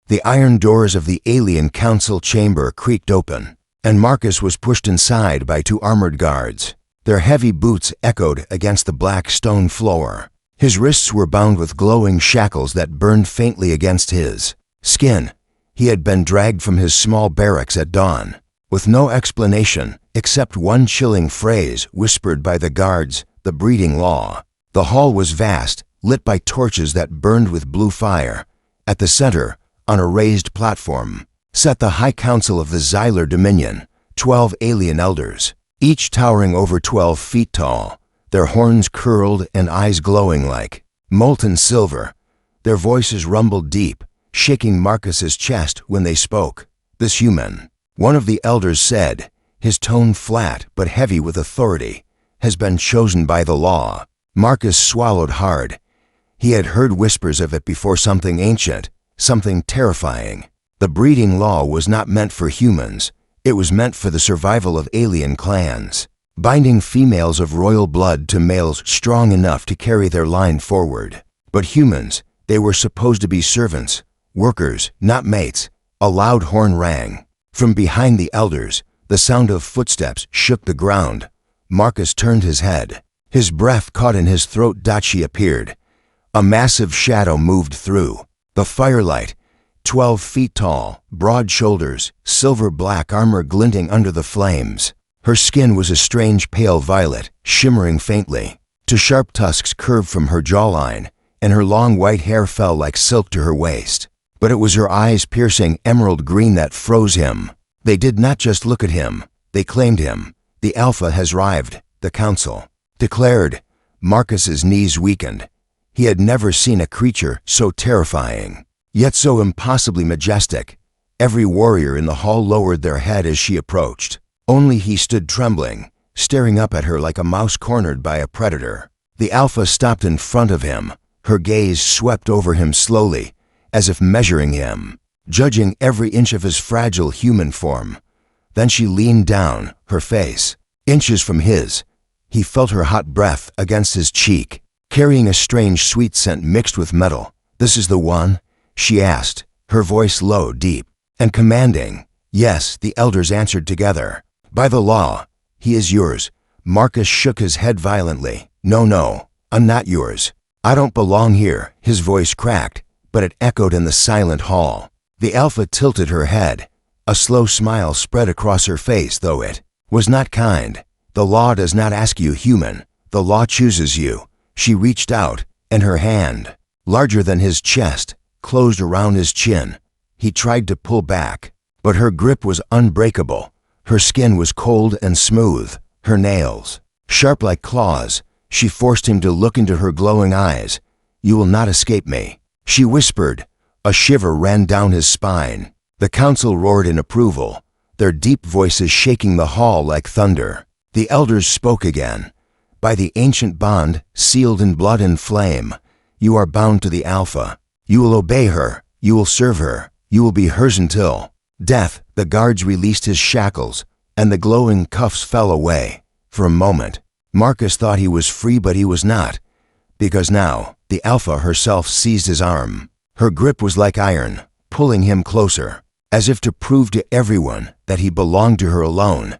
The iron doors of the alien council chamber creaked open, and Marcus was pushed inside by 2 armored guards. Their heavy boots echoed against the black stone floor. His wrists were bound with glowing shackles that burned faintly against his skin. He had been dragged from his small barracks at dawn, with no explanation except one chilling phrase whispered by the guards, the breeding law. The hall was vast, lit by torches that burned with blue fire. At the center, on a raised platform, sat the High Council of the Xylar Dominion, 12 alien elders, each towering over 12 feet tall, their horns curled and eyes glowing like molten silver. Their voices rumbled deep, shaking Marcus's chest when they spoke. "This human," one of the elders said, his tone flat but heavy with authority, "has been chosen by the law." Marcus swallowed hard. He had heard whispers of it before, something ancient, something terrifying. The breeding law was not meant for humans. It was meant for the survival of alien clans, binding females of royal blood to males strong enough to carry their line forward. But humans, they were supposed to be servants, workers, not mates. A loud horn rang. From behind the elders, the sound of footsteps shook the ground. Marcus turned his head. His breath caught in his throat. She appeared. A massive shadow moved through the firelight, 12 feet tall, broad shoulders, silver-black armor glinting under the flames. Her skin was a strange pale violet, shimmering faintly. 2 sharp tusks curved from her jawline, and her long white hair fell like silk to her waist. But it was her eyes piercing emerald green that froze him. They did not just look at him, they claimed him. "The Alpha has arrived," the council declared. Marcus's knees weakened. He had never seen a creature so terrifying, yet so impossibly majestic. Every warrior in the hall lowered their head as she approached. Only he stood trembling, staring up at her like a mouse cornered by a predator. The Alpha stopped in front of him. Her gaze swept over him slowly, as if measuring him, judging every inch of his fragile human form. Then she leaned down, her face inches from his. He felt her hot breath against his cheek, carrying a strange sweet scent mixed with metal. "This is the one?" she asked, her voice low, deep, and commanding. "Yes," the elders answered together. "By the law, he is yours." Marcus shook his head violently. No, I'm not yours. I don't belong here." His voice cracked, but it echoed in the silent hall. The Alpha tilted her head. A slow smile spread across her face, though it was not kind. "The law does not ask you, human. The law chooses you." She reached out, and her hand, larger than his chest, closed around his chin. He tried to pull back, but her grip was unbreakable. Her skin was cold and smooth, her nails sharp like claws. She forced him to look into her glowing eyes. "You will not escape me," she whispered. A shiver ran down his spine. The council roared in approval, their deep voices shaking the hall like thunder. The elders spoke again. "By the ancient bond, sealed in blood and flame, you are bound to the Alpha. You will obey her, you will serve her, you will be hers until death." The guards released his shackles, and the glowing cuffs fell away. For a moment, Marcus thought he was free, but he was not, because now the Alpha herself seized his arm. Her grip was like iron, pulling him closer, as if to prove to everyone that he belonged to her alone.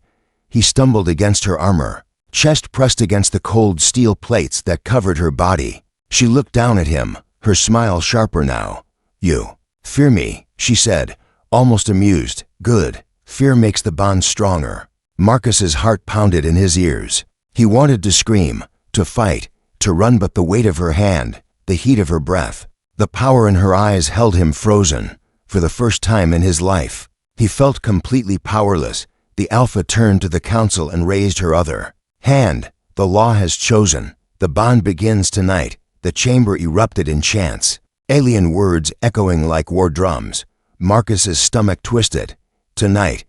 He stumbled against her armor, chest pressed against the cold steel plates that covered her body. She looked down at him, her smile sharper now. "You fear me," she said, almost amused. "Good. Fear makes the bond stronger." Marcus's heart pounded in his ears. He wanted to scream, to fight, to run, but the weight of her hand, the heat of her breath, the power in her eyes held him frozen. For the first time in his life, he felt completely powerless. The Alpha turned to the council and raised her other hand. "The law has chosen. The bond begins tonight." The chamber erupted in chants, alien words echoing like war drums. Marcus's stomach twisted. Tonight.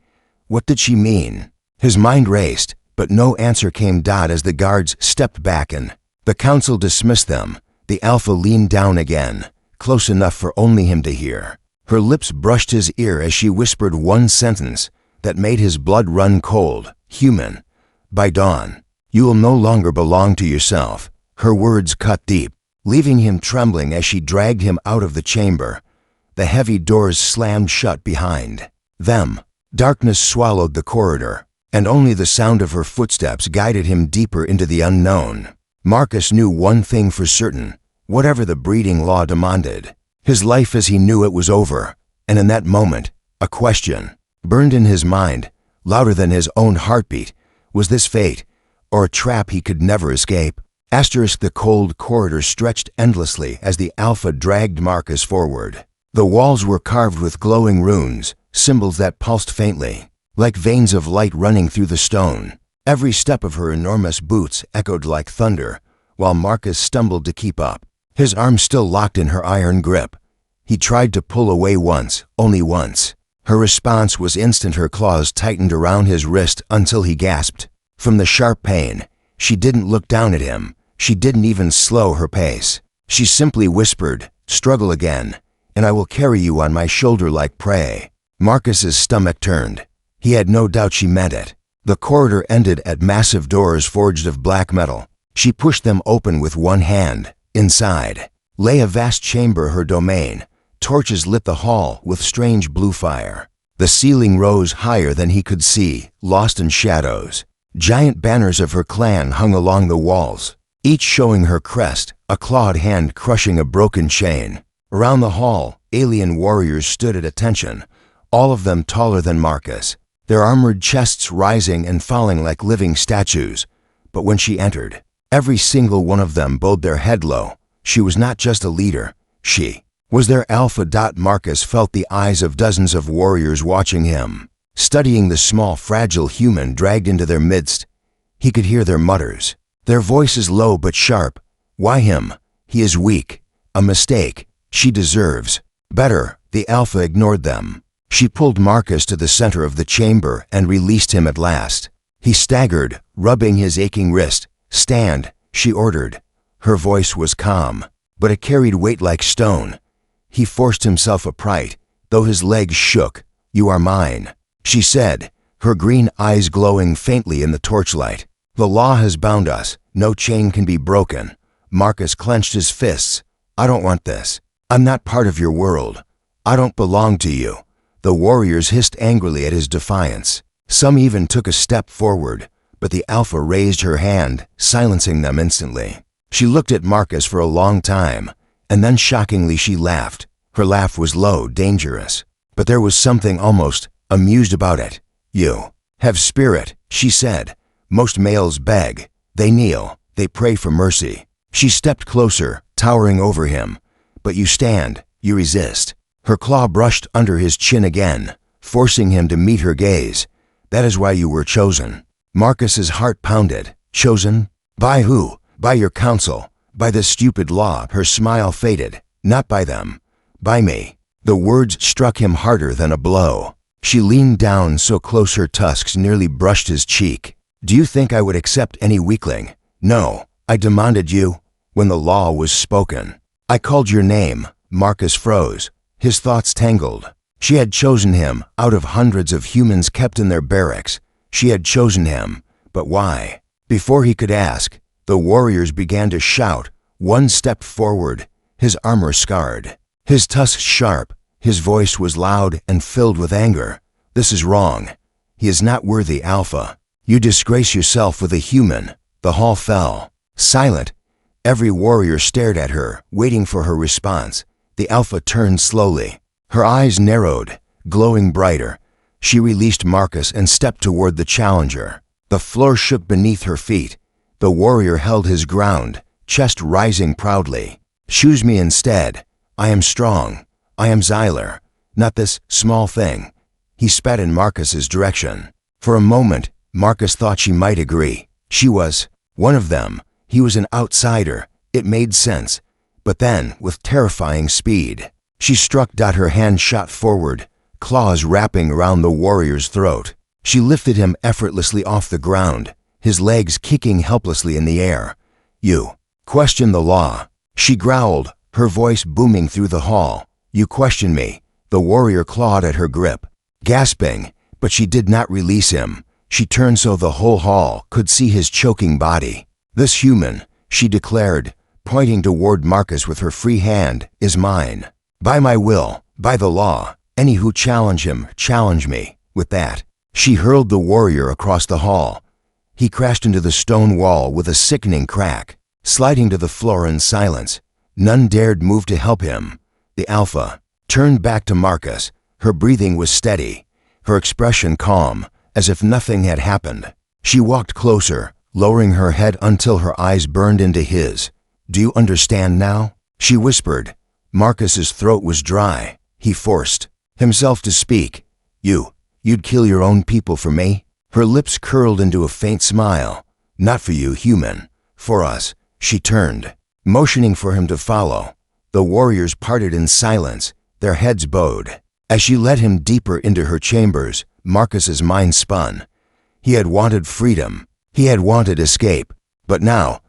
What did she mean? His mind raced, but no answer came. As the guards stepped back and the council dismissed them, the Alpha leaned down again, close enough for only him to hear. Her lips brushed his ear as she whispered one sentence that made his blood run cold. "Human, by dawn, you will no longer belong to yourself." Her words cut deep, leaving him trembling as she dragged him out of the chamber. the heavy doors slammed shut behind them. Darkness swallowed the corridor, and only the sound of her footsteps guided him deeper into the unknown. Marcus knew one thing for certain: whatever the breeding law demanded, his life as he knew it was over. And in that moment, a question burned in his mind, louder than his own heartbeat. Was this fate, or a trap he could never escape? The cold corridor stretched endlessly as the Alpha dragged Marcus forward. The walls were carved with glowing runes, symbols that pulsed faintly, like veins of light running through the stone. Every step of her enormous boots echoed like thunder, while Marcus stumbled to keep up, his arms still locked in her iron grip. He tried to pull away once, only once. Her response was instant. Her claws tightened around his wrist until he gasped. From the sharp pain, she didn't look down at him. She didn't even slow her pace. She simply whispered, "Struggle again, and I will carry you on my shoulder like prey." Marcus's stomach turned. He had no doubt she meant it. The corridor ended at massive doors forged of black metal. She pushed them open with one hand. Inside lay a vast chamber, her domain. Torches lit the hall with strange blue fire. The ceiling rose higher than he could see, lost in shadows. Giant banners of her clan hung along the walls, each showing her crest, a clawed hand crushing a broken chain. Around the hall, alien warriors stood at attention, all of them taller than Marcus, their armored chests rising and falling like living statues. But when she entered, every single one of them bowed their head low. She was not just a leader, she was their alpha. Marcus felt the eyes of dozens of warriors watching him, studying the small, fragile human dragged into their midst. He could hear their mutters, their voices low but sharp. Why him? He is weak. A mistake. She deserves better. The alpha ignored them. She pulled Marcus to the center of the chamber and released him at last. He staggered, rubbing his aching wrist. "Stand," she ordered. Her voice was calm, but it carried weight like stone. He forced himself upright, though his legs shook. "You are mine," she said, her green eyes glowing faintly in the torchlight. "The law has bound us. No chain can be broken." Marcus clenched his fists. "I don't want this. I'm not part of your world. I don't belong to you." The warriors hissed angrily at his defiance. Some even took a step forward, but the alpha raised her hand, silencing them instantly. She looked at Marcus for a long time, and then shockingly she laughed. Her laugh was low, dangerous, but there was something almost amused about it. "You have spirit," she said. "Most males beg. They kneel. They pray for mercy." She stepped closer, towering over him. "But you stand. You resist." Her claw brushed under his chin again, forcing him to meet her gaze. "That is why you were chosen." Marcus's heart pounded. "Chosen? By who? By your council. By this stupid law." Her smile faded. "Not by them. By me." The words struck him harder than a blow. She leaned down so close her tusks nearly brushed his cheek. "Do you think I would accept any weakling? No. I demanded you when the law was spoken. I called your name." Marcus froze. His thoughts tangled. She had chosen him out of hundreds of humans kept in their barracks. She had chosen him, but why? Before he could ask, the warriors began to shout. One stepped forward, his armor scarred, his tusks sharp. His voice was loud and filled with anger. "This is wrong. He is not worthy, Alpha. You disgrace yourself with a human." The hall fell. Silent. Every warrior stared at her, waiting for her response. The Alpha turned slowly. Her eyes narrowed, glowing brighter. She released Marcus and stepped toward the challenger. The floor shook beneath her feet. The warrior held his ground, chest rising proudly. "Choose me instead. I am strong. I am Xyler, not this small thing." He spat in Marcus's direction. For a moment, Marcus thought she might agree. She was one of them. He was an outsider. It made sense. But then, with terrifying speed, she struck. Her hand shot forward, claws wrapping around the warrior's throat. She lifted him effortlessly off the ground, his legs kicking helplessly in the air. "You question the law," she growled, her voice booming through the hall. "You question me." The warrior clawed at her grip, gasping, but she did not release him. She turned so the whole hall could see his choking body. "This human," she declared, pointing toward Marcus with her free hand, "is mine. By my will, By the law, any who challenge him, challenge me. With that, she hurled the warrior across the hall. He crashed into the stone wall with a sickening crack, sliding to the floor in silence. None dared move to help him. The Alpha turned back to Marcus. Her breathing was steady, her expression calm, as if nothing had happened. She walked closer, lowering her head until her eyes burned into his. "Do you understand now?" she whispered. Marcus's throat was dry. He forced himself to speak. You'd kill your own people for me?" Her lips curled into a faint smile. "Not for you, human. For us." She turned, motioning for him to follow. The warriors parted in silence, their heads bowed. As she led him deeper into her chambers, Marcus's mind spun. He had wanted freedom. He had wanted escape. But now,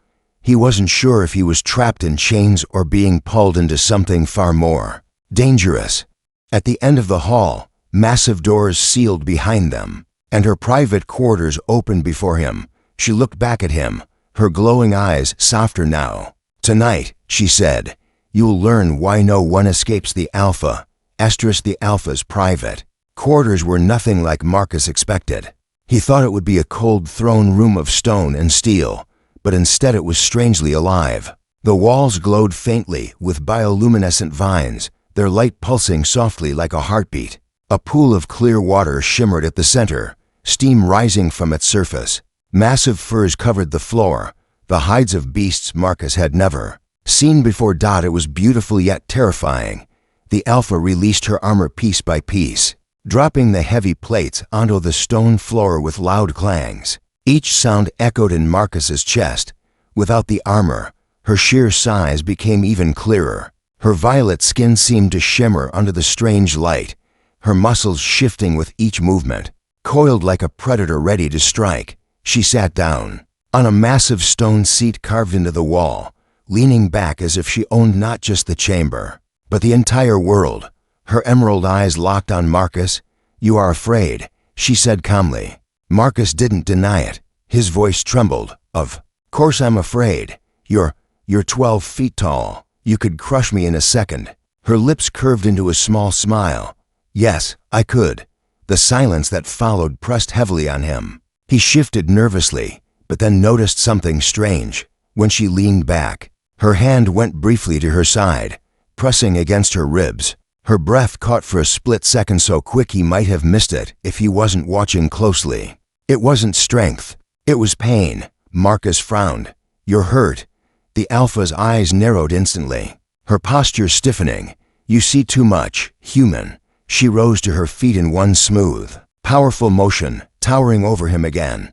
he wasn't sure if he was trapped in chains or being pulled into something far more dangerous. At the end of the hall, massive doors sealed behind them, and her private quarters opened before him. She looked back at him, her glowing eyes softer now. "Tonight," she said, "you'll learn why no one escapes the Alpha." The Alpha's private quarters were nothing like Marcus expected. He thought it would be a cold throne room of stone and steel, but instead it was strangely alive. The walls glowed faintly with bioluminescent vines, their light pulsing softly like a heartbeat. A pool of clear water shimmered at the center, steam rising from its surface. Massive furs covered the floor, the hides of beasts Marcus had never seen before. It was beautiful yet terrifying. The Alpha released her armor piece by piece, dropping the heavy plates onto the stone floor with loud clangs. Each sound echoed in Marcus's chest. Without the armor, her sheer size became even clearer. Her violet skin seemed to shimmer under the strange light, her muscles shifting with each movement. Coiled like a predator ready to strike, she sat down on a massive stone seat carved into the wall, leaning back as if she owned not just the chamber, but the entire world. Her emerald eyes locked on Marcus. "You are afraid," she said calmly. Marcus didn't deny it. His voice trembled. Of course I'm afraid. You're 12 feet tall. You could crush me in a second." Her lips curved into a small smile. "Yes, I could." The silence that followed pressed heavily on him. He shifted nervously, but then noticed something strange. When she leaned back, her hand went briefly to her side, pressing against her ribs. Her breath caught for a split second, so quick he might have missed it if he wasn't watching closely. It wasn't strength. It was pain. Marcus frowned. "You're hurt." The Alpha's eyes narrowed instantly, her posture stiffening. "You see too much, human." She rose to her feet in one smooth, powerful motion, towering over him again.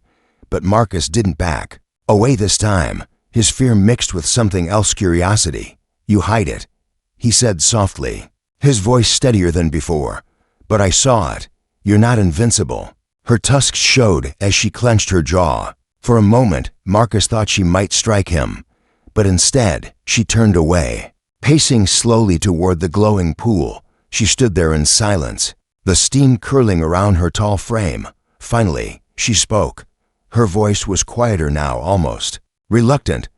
But Marcus didn't back away this time, his fear mixed with something else, curiosity. "You hide it," he said softly, his voice steadier than before. "But I saw it. You're not invincible." Her tusks showed as she clenched her jaw. For a moment, Marcus thought she might strike him, but instead, she turned away. Pacing slowly toward the glowing pool, she stood there in silence, the steam curling around her tall frame. Finally, she spoke. Her voice was quieter now, almost reluctant.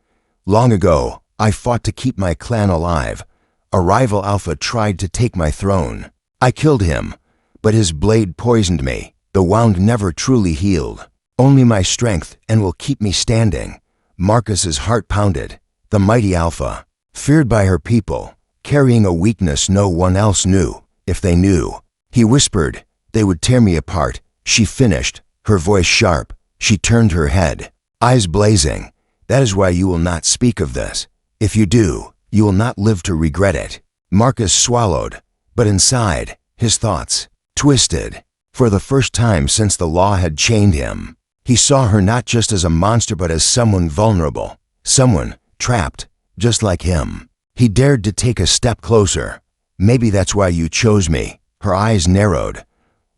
"Long ago, I fought to keep my clan alive. A rival Alpha tried to take my throne. I killed him, but his blade poisoned me. The wound never truly healed. Only my strength and will keep me standing." Marcus's heart pounded. The mighty Alpha, feared by her people, carrying a weakness no one else knew. If they knew, he whispered, "they would tear me apart." She finished, her voice sharp. She turned her head, eyes blazing. "That is why you will not speak of this. If you do, you will not live to regret it." Marcus swallowed, but inside, his thoughts twisted. For the first time since the law had chained him, he saw her not just as a monster but as someone vulnerable, someone trapped, just like him. He dared to take a step closer. "Maybe that's why you chose me." Her eyes narrowed.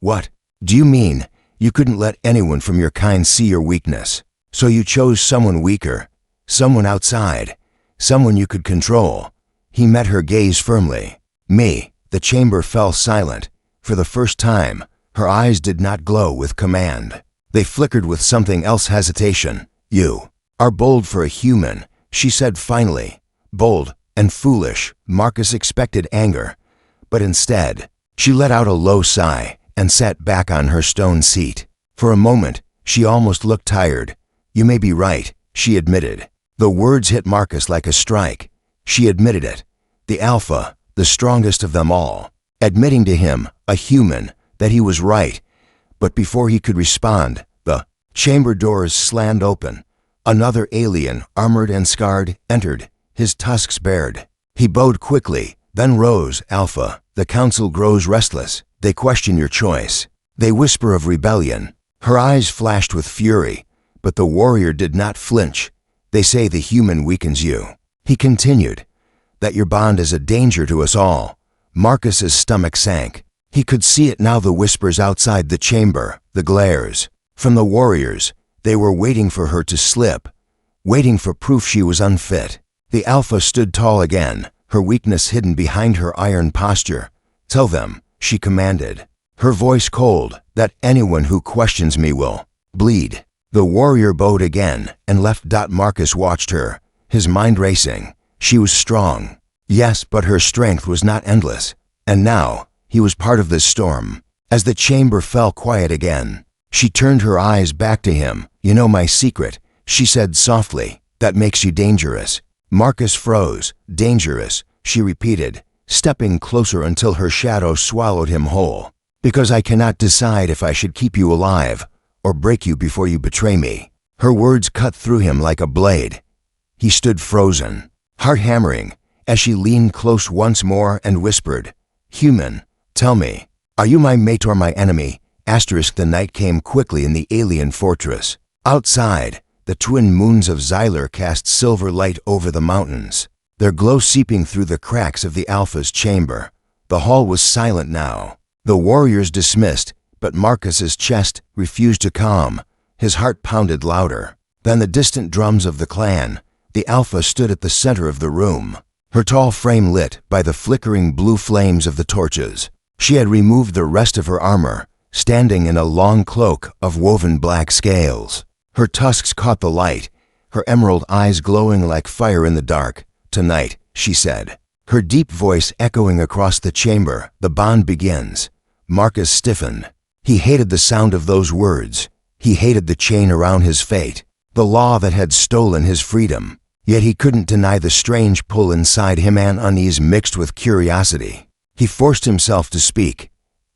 "What do you mean? You couldn't let anyone from your kind see your weakness. So you chose someone weaker, someone outside, someone you could control." He met her gaze firmly. "Me." The chamber fell silent. For the first time, her eyes did not glow with command. They flickered with something else, hesitation. "You are bold for a human," she said finally. "Bold and foolish." Marcus expected anger, but instead, she let out a low sigh and sat back on her stone seat. For a moment, she almost looked tired. "You may be right," she admitted. The words hit Marcus like a strike. She admitted it. The Alpha, the strongest of them all, admitting to him, a human, that he was right. But before he could respond, the chamber doors slammed open. Another alien, armored and scarred, entered, his tusks bared. He bowed quickly, then rose. "Alpha, the council grows restless. They question your choice. They whisper of rebellion." Her eyes flashed with fury, but the warrior did not flinch. "They say the human weakens you." He continued, "that your bond is a danger to us all." Marcus's stomach sank. He could see it now, the whispers outside the chamber, the glares. From the warriors, they were waiting for her to slip, waiting for proof she was unfit. The Alpha stood tall again, her weakness hidden behind her iron posture. "Tell them," she commanded, her voice cold, "that anyone who questions me will bleed." The warrior bowed again and left. Marcus watched her, his mind racing. She was strong, yes, but her strength was not endless. And now, he was part of this storm. As the chamber fell quiet again, she turned her eyes back to him. "You know my secret," she said softly, "that makes you dangerous." Marcus froze. "Dangerous," she repeated, stepping closer until her shadow swallowed him whole. "Because I cannot decide if I should keep you alive or break you before you betray me." Her words cut through him like a blade. He stood frozen, heart hammering, as she leaned close once more and whispered, "Human, tell me, are you my mate or my enemy?" The night came quickly in the alien fortress. Outside, the twin moons of Xylar cast silver light over the mountains, their glow seeping through the cracks of the Alpha's chamber. The hall was silent now. The warriors dismissed, but Marcus's chest refused to calm. His heart pounded louder than the distant drums of the clan. The Alpha stood at the center of the room, her tall frame lit by the flickering blue flames of the torches. She had removed the rest of her armor, standing in a long cloak of woven black scales. Her tusks caught the light, her emerald eyes glowing like fire in the dark. "Tonight," she said, her deep voice echoing across the chamber, "the bond begins." Marcus stiffened. He hated the sound of those words. He hated the chain around his fate, the law that had stolen his freedom. Yet he couldn't deny the strange pull inside him, an unease mixed with curiosity. He forced himself to speak.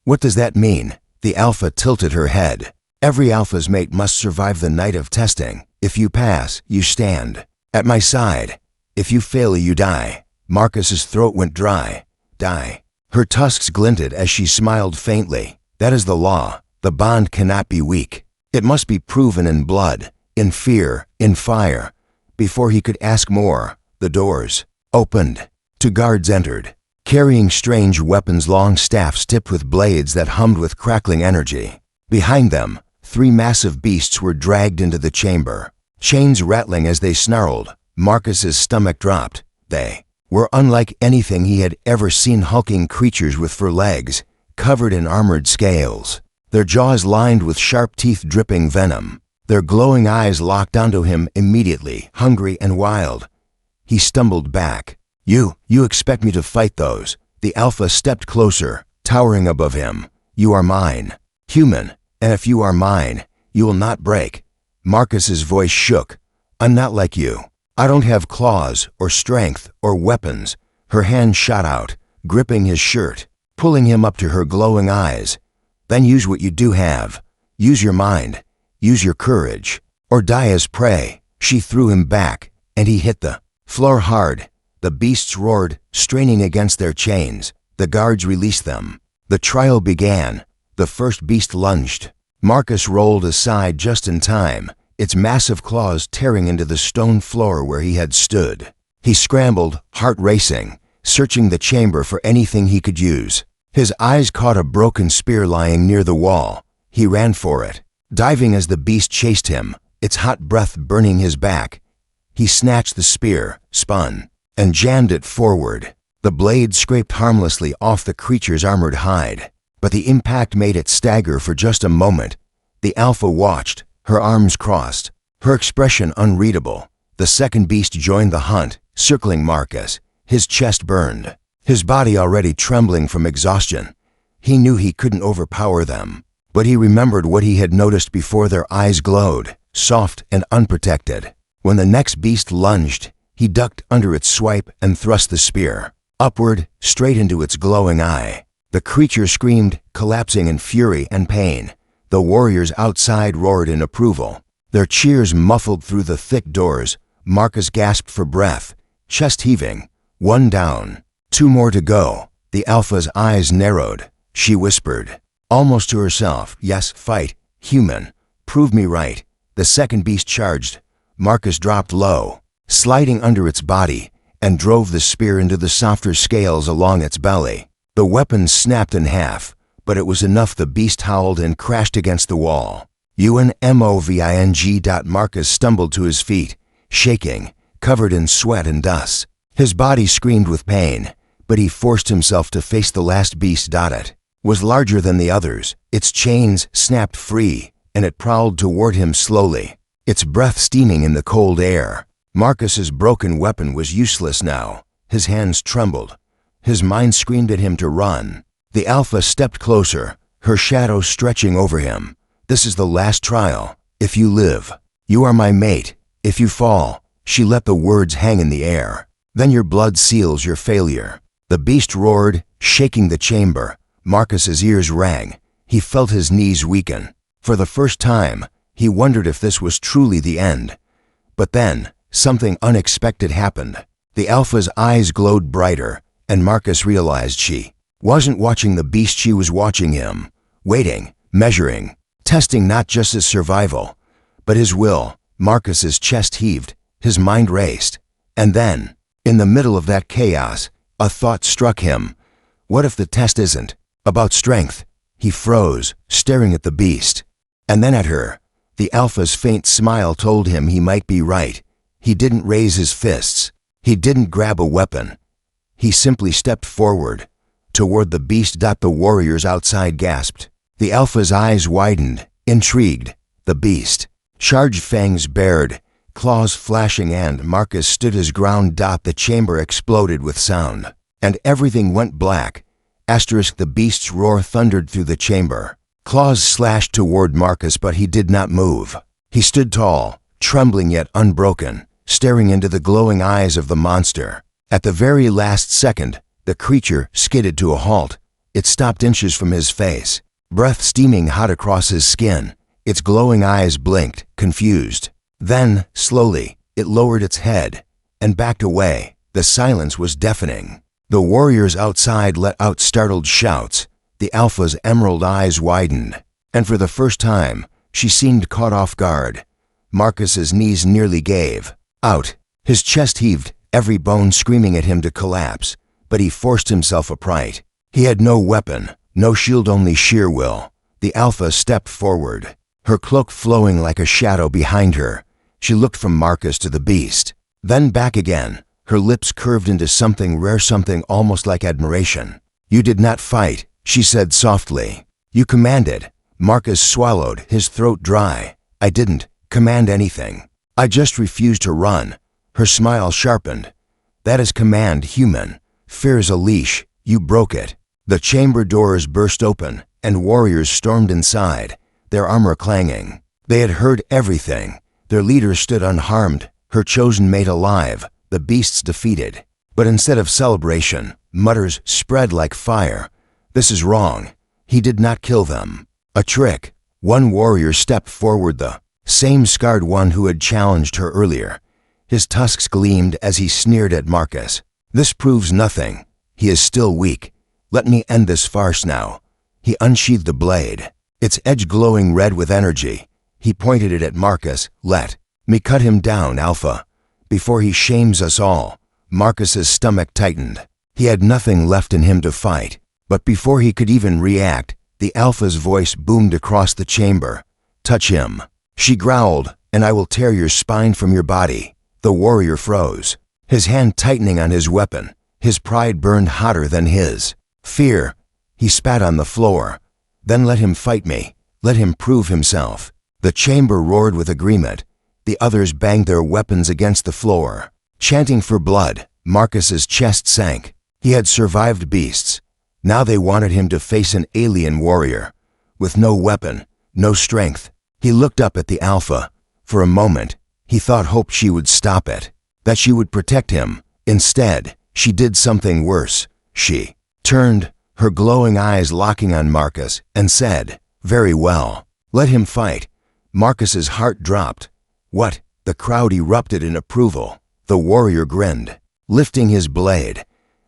"What does that mean?" The Alpha tilted her head. "Every Alpha's mate must survive the night of testing. If you pass, you stand at my side. If you fail, you die." Marcus's throat went dry. "Die." Her tusks glinted as she smiled faintly. "That is the law. The bond cannot be weak. It must be proven in blood, in fear, in fire." Before he could ask more, the doors opened. Two guards entered, carrying strange weapons, long staffs tipped with blades that hummed with crackling energy. Behind them, 3 massive beasts were dragged into the chamber, chains rattling as they snarled. Marcus's stomach dropped. They were unlike anything he had ever seen, hulking creatures with fur legs, covered in armored scales, their jaws lined with sharp teeth dripping venom. Their glowing eyes locked onto him immediately, hungry and wild. He stumbled back. You expect me to fight those?" The Alpha stepped closer, towering above him. "You are mine, human, and if you are mine, you will not break." Marcus's voice shook. "I'm not like you. I don't have claws or strength or weapons." Her hand shot out, gripping his shirt, pulling him up to her glowing eyes. "Then use what you do have. Use your mind. Use your courage, or die as prey." She threw him back, and he hit the floor hard. The beasts roared, straining against their chains. The guards released them. The trial began. The first beast lunged. Marcus rolled aside just in time, its massive claws tearing into the stone floor where he had stood. He scrambled, heart racing, searching the chamber for anything he could use. His eyes caught a broken spear lying near the wall. He ran for it, diving as the beast chased him, its hot breath burning his back. He snatched the spear, spun, and jammed it forward. The blade scraped harmlessly off the creature's armored hide, but the impact made it stagger for just a moment. The Alpha watched, her arms crossed, her expression unreadable. The second beast joined the hunt, circling Marcus. His chest burned. his body already trembling from exhaustion. He knew he couldn't overpower them, but he remembered what he had noticed before. Their eyes glowed, soft and unprotected. When the next beast lunged, he ducked under its swipe and thrust the spear upward, straight into its glowing eye. The creature screamed, collapsing in fury and pain. The warriors outside roared in approval. Their cheers muffled through the thick doors. Marcus gasped for breath, chest heaving. One down, two more to go. The Alpha's eyes narrowed. She whispered, almost to herself, "Yes, fight, human. Prove me right." The second beast charged. Marcus dropped low, sliding under its body, and drove the spear into the softer scales along its belly. The weapon snapped in half, but it was enough. The beast howled and crashed against the wall. UNMOVING. Marcus stumbled to his feet, shaking, covered in sweat and dust. His body screamed with pain, but he forced himself to face the last beast. It was larger than the others. Its chains snapped free, and it prowled toward him slowly, its breath steaming in the cold air. Marcus's broken weapon was useless now. His hands trembled. His mind screamed at him to run. The Alpha stepped closer, her shadow stretching over him. "This is the last trial. If you live, you are my mate. If you fall," she let the words hang in the air, "then your blood seals your failure." The beast roared, shaking the chamber. Marcus's ears rang. He felt his knees weaken. For the first time, he wondered if this was truly the end. But then, something unexpected happened. The Alpha's eyes glowed brighter, and Marcus realized she wasn't watching the beast. She was watching him, waiting, measuring, testing not just his survival, but his will. Marcus's chest heaved, his mind raced. And then, in the middle of that chaos, a thought struck him. What if the test isn't about strength? He froze, staring at the beast, and then at her. The Alpha's faint smile told him he might be right. He didn't raise his fists. He didn't grab a weapon. He simply stepped forward, toward the beast. The warriors outside gasped. The Alpha's eyes widened, intrigued. The beast charged, fangs bared, claws flashing, and Marcus stood his ground. The chamber exploded with sound, and everything went black. The beast's roar thundered through the chamber. Claws slashed toward Marcus, but he did not move. He stood tall, trembling yet unbroken, staring into the glowing eyes of the monster. At the very last second, the creature skidded to a halt. It stopped inches from his face, breath steaming hot across his skin. Its glowing eyes blinked, confused. Then, slowly, it lowered its head and backed away. The silence was deafening. The warriors outside let out startled shouts. The Alpha's emerald eyes widened, and for the first time, she seemed caught off guard. Marcus's knees nearly gave out. His chest heaved, every bone screaming at him to collapse, but he forced himself upright. He had no weapon, no shield, only sheer will. The Alpha stepped forward, her cloak flowing like a shadow behind her. She looked from Marcus to the beast, then back again. Her lips curved into something rare, something almost like admiration. "You did not fight," she said softly. "You commanded." Marcus swallowed, his throat dry. "I didn't command anything. I just refused to run." Her smile sharpened. "That is command, human. Fear is a leash. You broke it." The chamber doors burst open, and warriors stormed inside, their armor clanging. They had heard everything. Their leader stood unharmed, her chosen mate alive, the beasts defeated. But instead of celebration, mutters spread like fire. "This is wrong. He did not kill them. A trick." One warrior stepped forward, the same scarred one who had challenged her earlier. His tusks gleamed as he sneered at Marcus. "This proves nothing. He is still weak. Let me end this farce now." He unsheathed the blade, its edge glowing red with energy. He pointed it at Marcus. "Let me cut him down, Alpha, before he shames us all." Marcus's stomach tightened. He had nothing left in him to fight. But before he could even react, the Alpha's voice boomed across the chamber. "Touch him," she growled, "and I will tear your spine from your body." The warrior froze, his hand tightening on his weapon. His pride burned hotter than his fear. He spat on the floor. "Then let him fight me. Let him prove himself." The chamber roared with agreement. The others banged their weapons against the floor, chanting for blood. Marcus's chest sank. He had survived beasts. Now they wanted him to face an alien warrior. With no weapon, no strength. He looked up at the Alpha. For a moment, he hoped she would stop it, that she would protect him. Instead, she did something worse. She turned, her glowing eyes locking on Marcus, and said, "Very well. Let him fight." Marcus's heart dropped. "What?" The crowd erupted in approval. The warrior grinned, lifting his blade.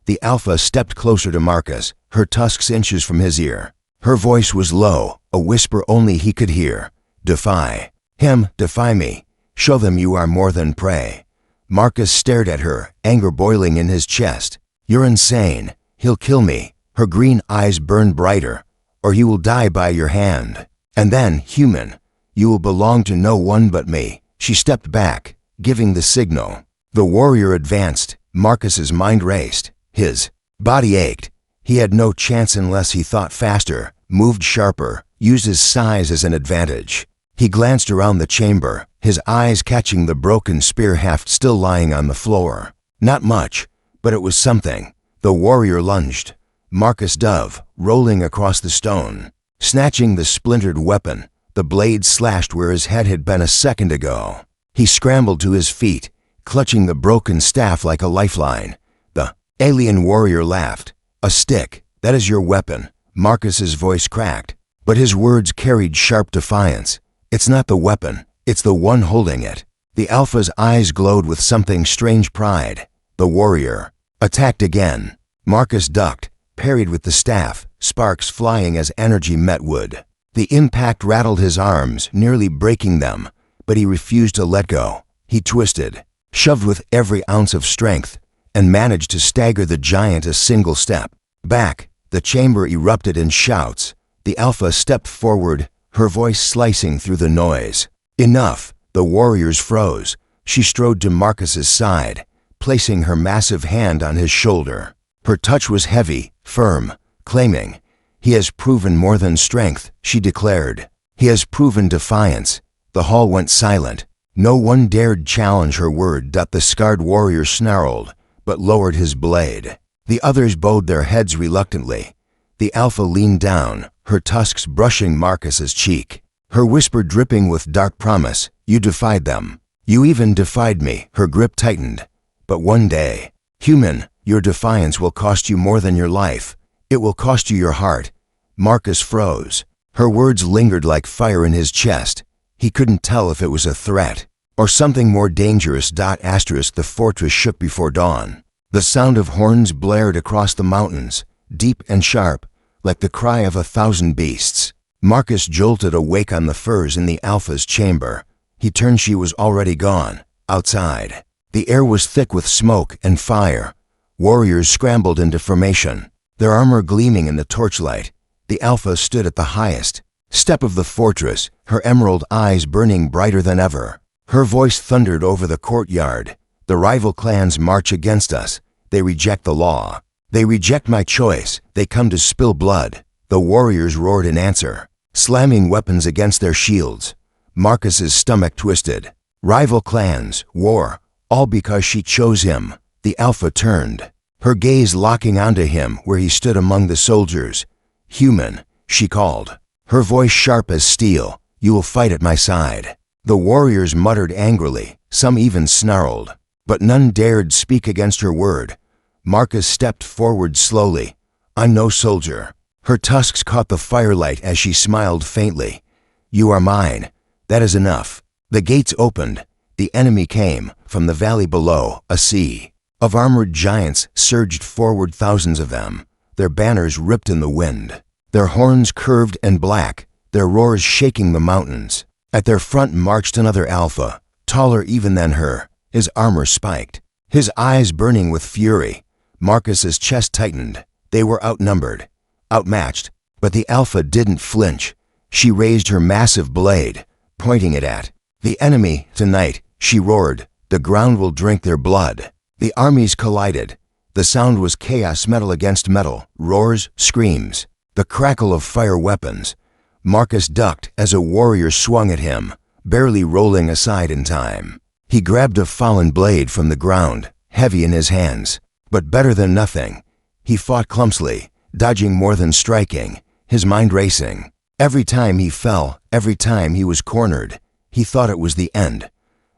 The Alpha stepped closer to Marcus, her tusks inches from his ear. Her voice was low, a whisper only he could hear. "Defy him, defy me. Show them you are more than prey." Marcus stared at her, anger boiling in his chest. "You're insane. He'll kill me." Her green eyes burned brighter. "Or you will die by your hand. And then, human, you will belong to no one but me." She stepped back, giving the signal. The warrior advanced. Marcus's mind raced. His body ached. He had no chance unless he thought faster, moved sharper, used his size as an advantage. He glanced around the chamber, his eyes catching the broken spear haft still lying on the floor. Not much, but it was something. The warrior lunged. Marcus dove, rolling across the stone. Snatching the splintered weapon, the blade slashed where his head had been a second ago. He scrambled to his feet, clutching the broken staff like a lifeline. The alien warrior laughed. "A stick, that is your weapon." Marcus's voice cracked, but his words carried sharp defiance. "It's not the weapon, it's the one holding it." The Alpha's eyes glowed with something strange pride. The warrior attacked again. Marcus ducked, parried with the staff, sparks flying as energy met wood. The impact rattled his arms, nearly breaking them, but he refused to let go. He twisted, shoved with every ounce of strength, and managed to stagger the giant a single step. Back, the chamber erupted in shouts. The Alpha stepped forward, her voice slicing through the noise. "Enough!" The warriors froze. She strode to Marcus's side, placing her massive hand on his shoulder. Her touch was heavy, firm, claiming, "He has proven more than strength," she declared. "He has proven defiance." The hall went silent. No one dared challenge her word. The scarred warrior snarled, but lowered his blade. The others bowed their heads reluctantly. The Alpha leaned down, her tusks brushing Marcus's cheek. Her whisper dripping with dark promise. "You defied them. You even defied me." Her grip tightened. "But one day, human, your defiance will cost you more than your life. It will cost you your heart." Marcus froze. Her words lingered like fire in his chest. He couldn't tell if it was a threat or something more dangerous. The fortress shook before dawn. The sound of horns blared across the mountains, deep and sharp, like the cry of 1,000 beasts. Marcus jolted awake on the furs in the Alpha's chamber. He turned. She was already gone. Outside, the air was thick with smoke and fire. Warriors scrambled into formation, their armor gleaming in the torchlight. The Alpha stood at the highest step of the fortress, her emerald eyes burning brighter than ever. Her voice thundered over the courtyard. "The rival clans march against us. They reject the law. They reject my choice. They come to spill blood." The warriors roared in answer, slamming weapons against their shields. Marcus's stomach twisted. Rival clans, war, all because she chose him. The Alpha turned, her gaze locking onto him where he stood among the soldiers. "Human," she called, her voice sharp as steel. "You will fight at my side." The warriors muttered angrily, some even snarled, but none dared speak against her word. Marcus stepped forward slowly. "I'm no soldier." Her tusks caught the firelight as she smiled faintly. "You are mine. That is enough." The gates opened. The enemy came. From the valley below, a sea of armored giants surged forward, thousands of them, their banners ripped in the wind, their horns curved and black, their roars shaking the mountains. At their front marched another Alpha, taller even than her, his armor spiked, his eyes burning with fury. Marcus's chest tightened. They were outnumbered, outmatched, but the Alpha didn't flinch. She raised her massive blade, pointing it at the enemy. "Tonight," she roared, "the ground will drink their blood." The armies collided. The sound was chaos, metal against metal, roars, screams, the crackle of fire weapons. Marcus ducked as a warrior swung at him, barely rolling aside in time. He grabbed a fallen blade from the ground, heavy in his hands, but better than nothing. He fought clumsily, dodging more than striking, his mind racing. Every time he fell, every time he was cornered, he thought it was the end.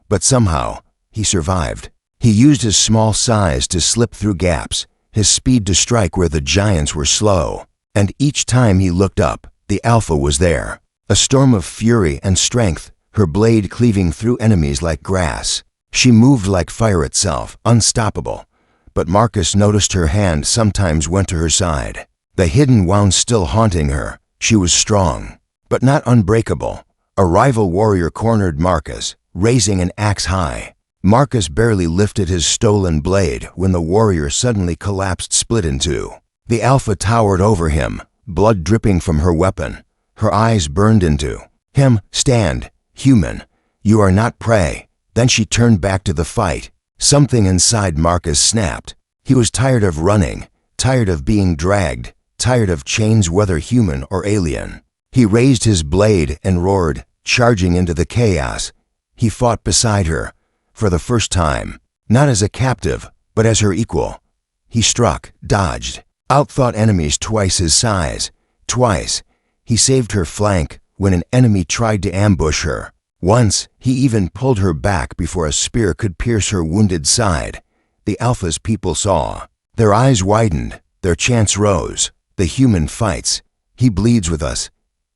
But somehow, he survived. He used his small size to slip through gaps, his speed to strike where the giants were slow. And each time he looked up, the Alpha was there. A storm of fury and strength, her blade cleaving through enemies like grass. She moved like fire itself, unstoppable. But Marcus noticed her hand sometimes went to her side. The hidden wound still haunting her. She was strong, but not unbreakable. A rival warrior cornered Marcus, raising an axe high. Marcus barely lifted his stolen blade when the warrior suddenly collapsed, split in two. The Alpha towered over him, blood dripping from her weapon. Her eyes burned into him. Stand, human. You are not prey. Then she turned back to the fight. Something inside Marcus snapped. He was tired of running, tired of being dragged, tired of chains, whether human or alien. He raised his blade and roared, charging into the chaos. He fought beside her, for the first time, not as a captive, but as her equal. He struck, dodged, outthought enemies twice his size. Twice, he saved her flank when an enemy tried to ambush her. Once, he even pulled her back before a spear could pierce her wounded side. The Alpha's people saw. Their eyes widened, their chants rose. The human fights. He bleeds with us.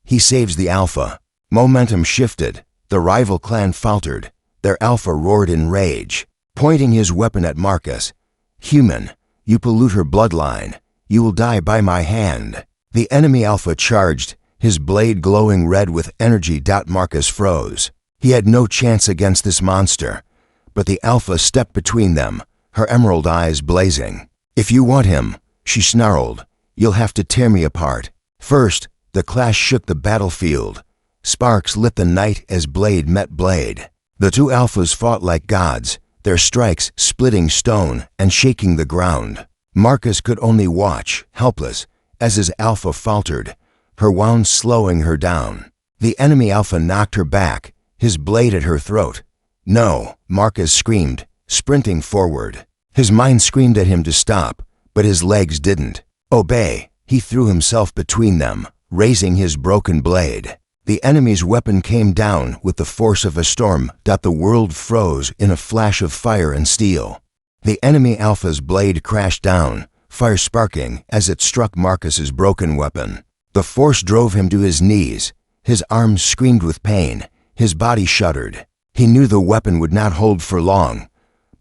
He saves the Alpha. Momentum shifted. The rival clan faltered. Their Alpha roared in rage, pointing his weapon at Marcus. Human, you pollute her bloodline. You will die by my hand. The enemy Alpha charged, his blade glowing red with energy. Marcus froze. He had no chance against this monster. But the Alpha stepped between them, her emerald eyes blazing. If you want him, she snarled, you'll have to tear me apart. First, the clash shook the battlefield. Sparks lit the night as blade met blade. The two Alphas fought like gods, their strikes splitting stone and shaking the ground. Marcus could only watch, helpless, as his Alpha faltered, her wound slowing her down. The enemy Alpha knocked her back, his blade at her throat. No, Marcus screamed, sprinting forward. His mind screamed at him to stop, but his legs didn't obey. He threw himself between them, raising his broken blade. The enemy's weapon came down with the force of a storm. The world froze in a flash of fire and steel. The enemy Alpha's blade crashed down, fire sparking as it struck Marcus's broken weapon. The force drove him to his knees. His arms screamed with pain. His body shuddered. He knew the weapon would not hold for long.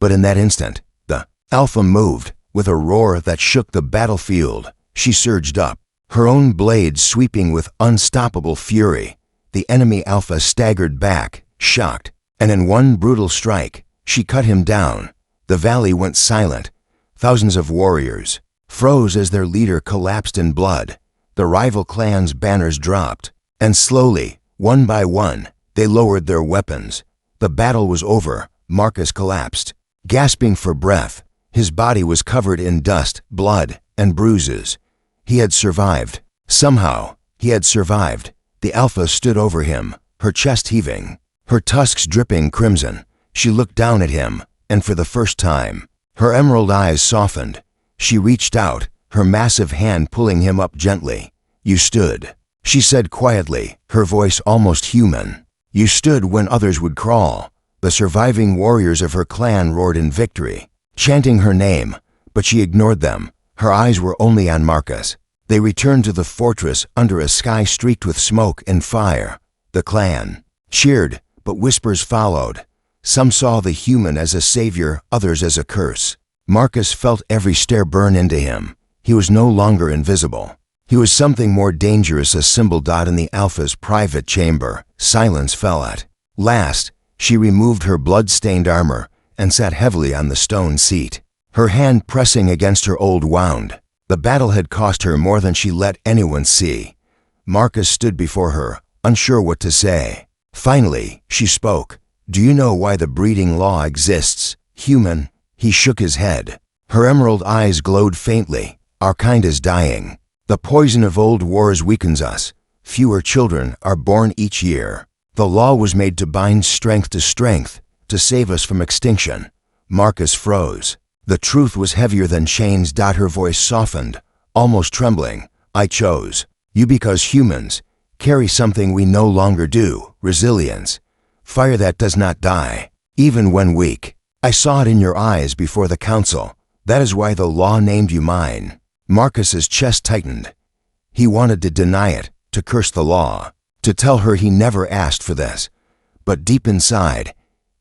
But in that instant, the Alpha moved. With a roar that shook the battlefield, she surged up, her own blade sweeping with unstoppable fury. The enemy Alpha staggered back, shocked, and in one brutal strike, she cut him down. The valley went silent. Thousands of warriors froze as their leader collapsed in blood. The rival clans' banners dropped, and slowly, one by one, they lowered their weapons. The battle was over. Marcus collapsed, gasping for breath. His body was covered in dust, blood, and bruises. He had survived. Somehow, he had survived. The Alpha stood over him, her chest heaving, her tusks dripping crimson. She looked down at him, and for the first time, her emerald eyes softened. She reached out, her massive hand pulling him up gently. You stood, she said quietly, her voice almost human. You stood when others would crawl. The surviving warriors of her clan roared in victory, chanting her name, but she ignored them. Her eyes were only on Marcus. They returned to the fortress under a sky streaked with smoke and fire. The clan cheered, but whispers followed. Some saw the human as a savior, others as a curse. Marcus felt every stare burn into him. He was no longer invisible. He was something more dangerous, a symbol. In the Alpha's private chamber, silence fell at last. She removed her blood-stained armor and sat heavily on the stone seat, her hand pressing against her old wound. The battle had cost her more than she let anyone see. Marcus stood before her, unsure what to say. Finally, she spoke. Do you know why the breeding law exists, human? He shook his head. Her emerald eyes glowed faintly. Our kind is dying. The poison of old wars weakens us. Fewer children are born each year. The law was made to bind strength to strength, to save us from extinction. Marcus froze. The truth was heavier than chains. Her voice softened, almost trembling. I chose you because humans carry something we no longer do, resilience. Fire that does not die, even when weak. I saw it in your eyes before the council. That is why the law named you mine. Marcus's chest tightened. He wanted to deny it, to curse the law, to tell her he never asked for this. But deep inside,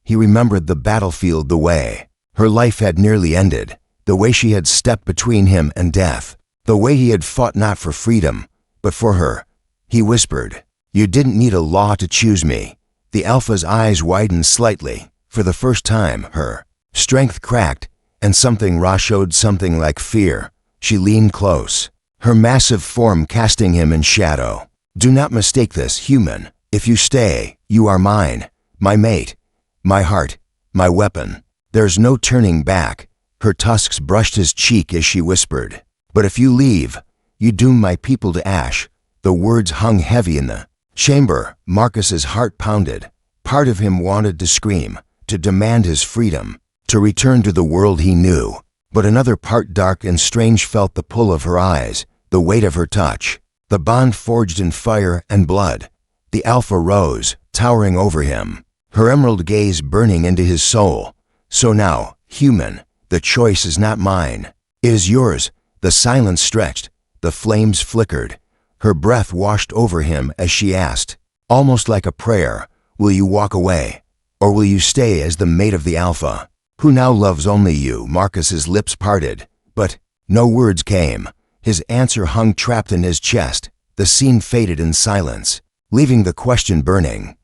he remembered the battlefield, the way her life had nearly ended, the way she had stepped between him and death, the way he had fought not for freedom, but for her. He whispered, "You didn't need a law to choose me." The Alpha's eyes widened slightly. For the first time, her strength cracked, and something raw showed, something like fear. She leaned close, her massive form casting him in shadow. "Do not mistake this, human. If you stay, you are mine, my mate, my heart, my weapon. There's no turning back." Her tusks brushed his cheek as she whispered, "But if you leave, you doom my people to ash." The words hung heavy in the chamber. Marcus's heart pounded. Part of him wanted to scream, to demand his freedom, to return to the world he knew. But another part, dark and strange, felt the pull of her eyes, the weight of her touch, the bond forged in fire and blood. The Alpha rose, towering over him, her emerald gaze burning into his soul. "So now, human, the choice is not mine. It is yours." The silence stretched, the flames flickered. Her breath washed over him as she asked, almost like a prayer, "Will you walk away? Or will you stay as the mate of the Alpha, who now loves only you?" Marcus's lips parted, but no words came. His answer hung trapped in his chest. The scene faded in silence, leaving the question burning.